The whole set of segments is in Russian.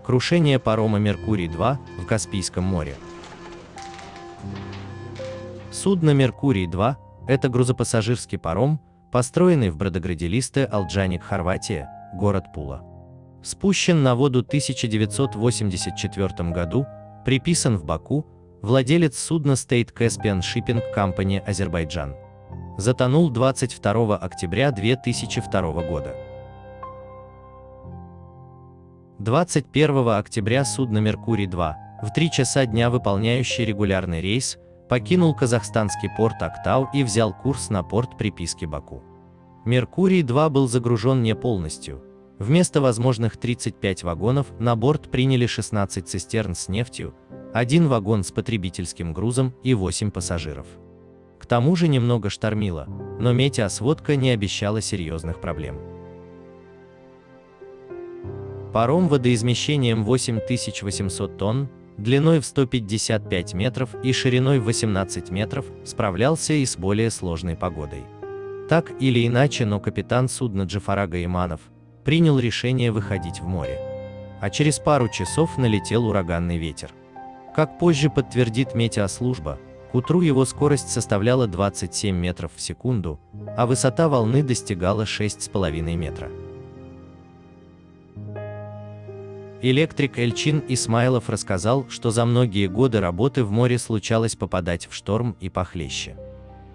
Крушение парома «Меркурий-2» в Каспийском море. Судно «Меркурий-2» – это грузопассажирский паром, построенный в Бродограделисте, Алджаник, Хорватия, город Пула. Спущен на воду в 1984 году, приписан в Баку, владелец судна State Caspian Shipping Company, Азербайджан. Затонул 22 октября 2002 года. 21 октября судно «Меркурий-2», в 3 часа дня выполняющий регулярный рейс, покинул казахстанский порт Актау и взял курс на порт приписки Баку. «Меркурий-2» был загружен не полностью. Вместо возможных 35 вагонов на борт приняли 16 цистерн с нефтью, 1 вагон с потребительским грузом и 8 пассажиров. К тому же немного штормило, но метеосводка не обещала серьезных проблем. Паром водоизмещением 8800 тонн, длиной в 155 метров и шириной в 18 метров справлялся и с более сложной погодой. Так или иначе, но капитан судна Джафарага Иманов принял решение выходить в море. А через пару часов налетел ураганный ветер. Как позже подтвердит метеослужба, к утру его скорость составляла 27 метров в секунду, а высота волны достигала 6,5 метра. Электрик Эльчин Исмайлов рассказал, что за многие годы работы в море случалось попадать в шторм и похлеще.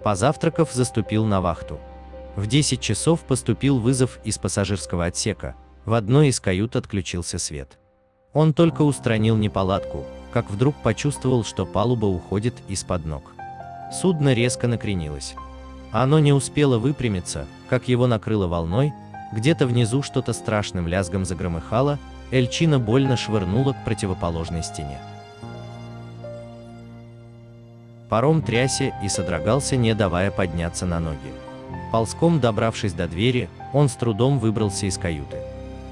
Позавтракав, заступил на вахту. В 10 часов поступил вызов из пассажирского отсека, в одной из кают отключился свет. Он только устранил неполадку, как вдруг почувствовал, что палуба уходит из-под ног. Судно резко накренилось. Оно не успело выпрямиться, как его накрыло волной, где-то внизу что-то страшным лязгом загромыхало, Эльчина больно швырнуло к противоположной стене. Паром трясся и содрогался, не давая подняться на ноги. Ползком добравшись до двери, он с трудом выбрался из каюты.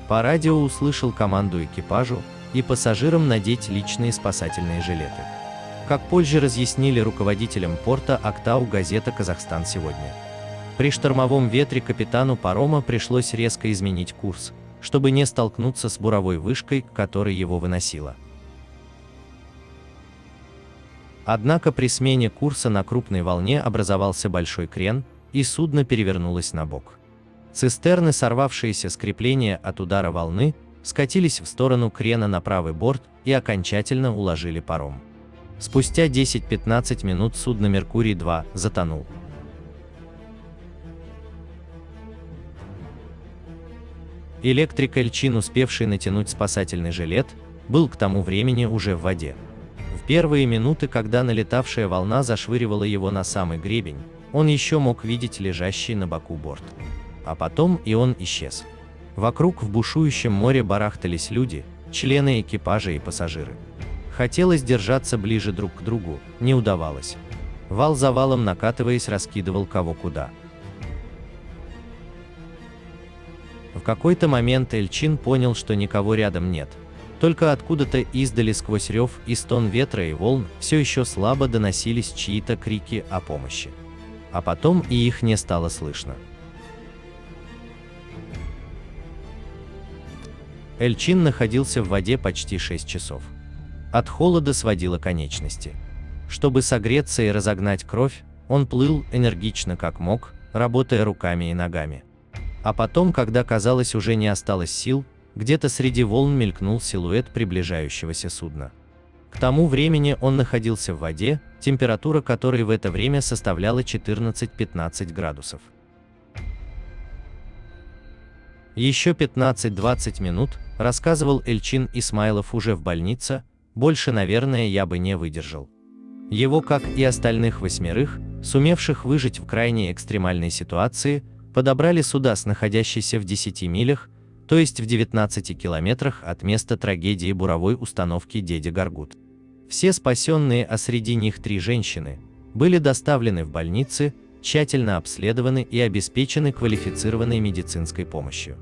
По радио услышал команду экипажу и пассажирам надеть личные спасательные жилеты. Как позже разъяснили руководителям порта Актау газета «Казахстан сегодня». При штормовом ветре капитану парома пришлось резко изменить курс, чтобы не столкнуться с буровой вышкой, к которой его выносило. Однако при смене курса на крупной волне образовался большой крен, и судно перевернулось на бок. Цистерны, сорвавшиеся с крепления от удара волны, скатились в сторону крена на правый борт и окончательно уложили паром. Спустя 10-15 минут судно «Меркурий-2» затонул. Электрик Эльчин, успевший натянуть спасательный жилет, был к тому времени уже в воде. В первые минуты, когда налетавшая волна зашвыривала его на самый гребень, он еще мог видеть лежащий на боку борт. А потом и он исчез. Вокруг в бушующем море барахтались люди, члены экипажа и пассажиры. Хотелось держаться ближе друг к другу, не удавалось. Вал за валом, накатываясь, раскидывал кого куда. В какой-то момент Эльчин понял, что никого рядом нет. Только откуда-то издали сквозь рев и стон ветра и волн все еще слабо доносились чьи-то крики о помощи. А потом и их не стало слышно. Эльчин находился в воде почти 6 часов. От холода сводило конечности. Чтобы согреться и разогнать кровь, он плыл энергично как мог, работая руками и ногами. А потом, когда казалось уже не осталось сил, где-то среди волн мелькнул силуэт приближающегося судна. К тому времени он находился в воде, температура которой в это время составляла 14-15 градусов. Еще 15-20 минут, рассказывал Эльчин Исмайлов уже в больнице, больше, наверное, я бы не выдержал. Его, как и остальных 8, сумевших выжить в крайне экстремальной ситуации, подобрали суда с находящейся в 10 милях, то есть в 19 километрах от места трагедии буровой установки Деди Гаргут. Все спасенные, а среди них 3 женщины, были доставлены в больницы, тщательно обследованы и обеспечены квалифицированной медицинской помощью.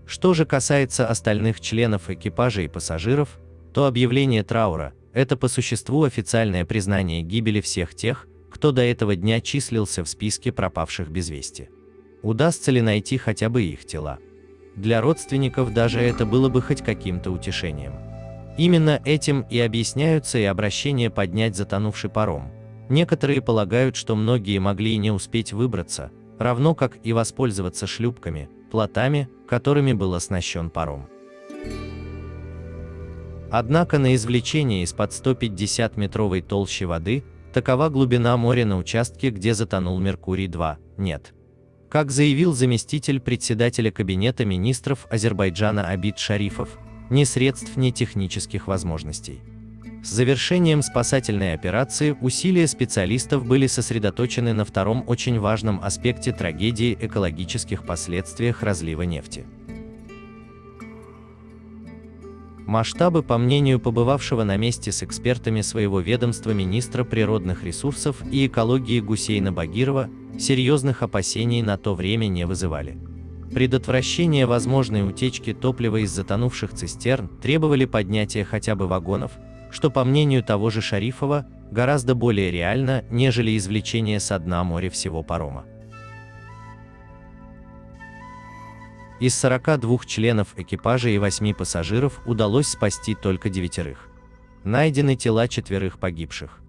Что же касается остальных членов экипажа и пассажиров, то объявление траура – это по существу официальное признание гибели всех тех, кто до этого дня числился в списке пропавших без вести. Удастся ли найти хотя бы их тела? Для родственников даже это было бы хоть каким-то утешением. Именно этим и объясняются и обращения поднять затонувший паром. Некоторые полагают, что многие могли и не успеть выбраться, равно как и воспользоваться шлюпками, плотами, которыми был оснащен паром. Однако на извлечение из-под 150-метровой толщи воды, такова глубина моря на участке, где затонул Меркурий-2, нет. Как заявил заместитель председателя Кабинета министров Азербайджана Абид Шарифов, ни средств, ни технических возможностей. С завершением спасательной операции усилия специалистов были сосредоточены на втором очень важном аспекте трагедии – экологических последствиях разлива нефти. Масштабы, по мнению побывавшего на месте с экспертами своего ведомства министра природных ресурсов и экологии Гусейна Багирова, серьезных опасений на то время не вызывали. Предотвращение возможной утечки топлива из затонувших цистерн требовали поднятия хотя бы вагонов, что, по мнению того же Шарифова, гораздо более реально, нежели извлечение со дна моря всего парома. Из 42 членов экипажа и 8 пассажиров удалось спасти только 9. Найдены тела 4 погибших.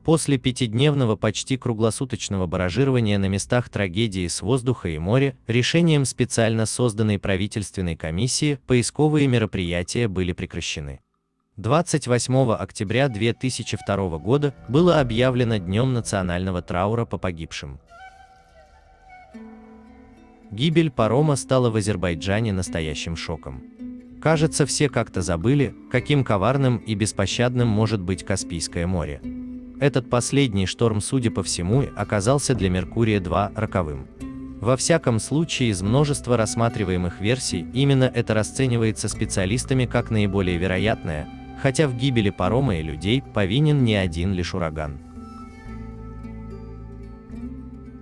После 5-дневного почти круглосуточного баражирования на местах трагедии с воздуха и моря, решением специально созданной правительственной комиссии поисковые мероприятия были прекращены. 28 октября 2002 года было объявлено Днем национального траура по погибшим. Гибель парома стала в Азербайджане настоящим шоком. Кажется, все как-то забыли, каким коварным и беспощадным может быть Каспийское море. Этот последний шторм, судя по всему, оказался для Меркурия-2 роковым. Во всяком случае, из множества рассматриваемых версий, именно это расценивается специалистами как наиболее вероятное, хотя в гибели парома и людей повинен не один лишь ураган.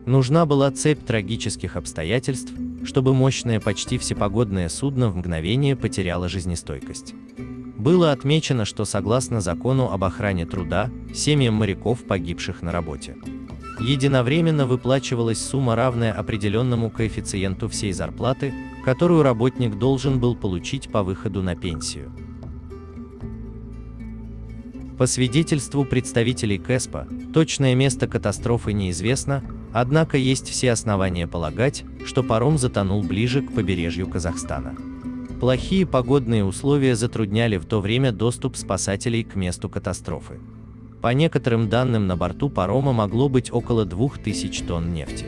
Нужна была цепь трагических обстоятельств, чтобы мощное почти всепогодное судно в мгновение потеряло жизнестойкость. Было отмечено, что согласно закону об охране труда, семьям моряков, погибших на работе, единовременно выплачивалась сумма, равная определенному коэффициенту всей зарплаты, которую работник должен был получить по выходу на пенсию. По свидетельству представителей КЭСПа, точное место катастрофы неизвестно, однако есть все основания полагать, что паром затонул ближе к побережью Казахстана. Плохие погодные условия затрудняли в то время доступ спасателей к месту катастрофы. По некоторым данным, на борту парома могло быть около 2000 тонн нефти.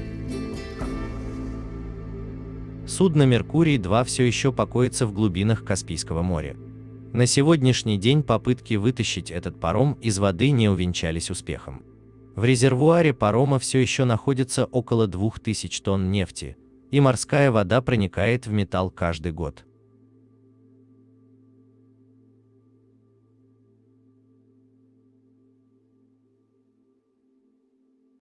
Судно «Меркурий-2» все еще покоится в глубинах Каспийского моря. На сегодняшний день попытки вытащить этот паром из воды не увенчались успехом. В резервуаре парома все еще находится около 2000 тонн нефти, и морская вода проникает в металл каждый год.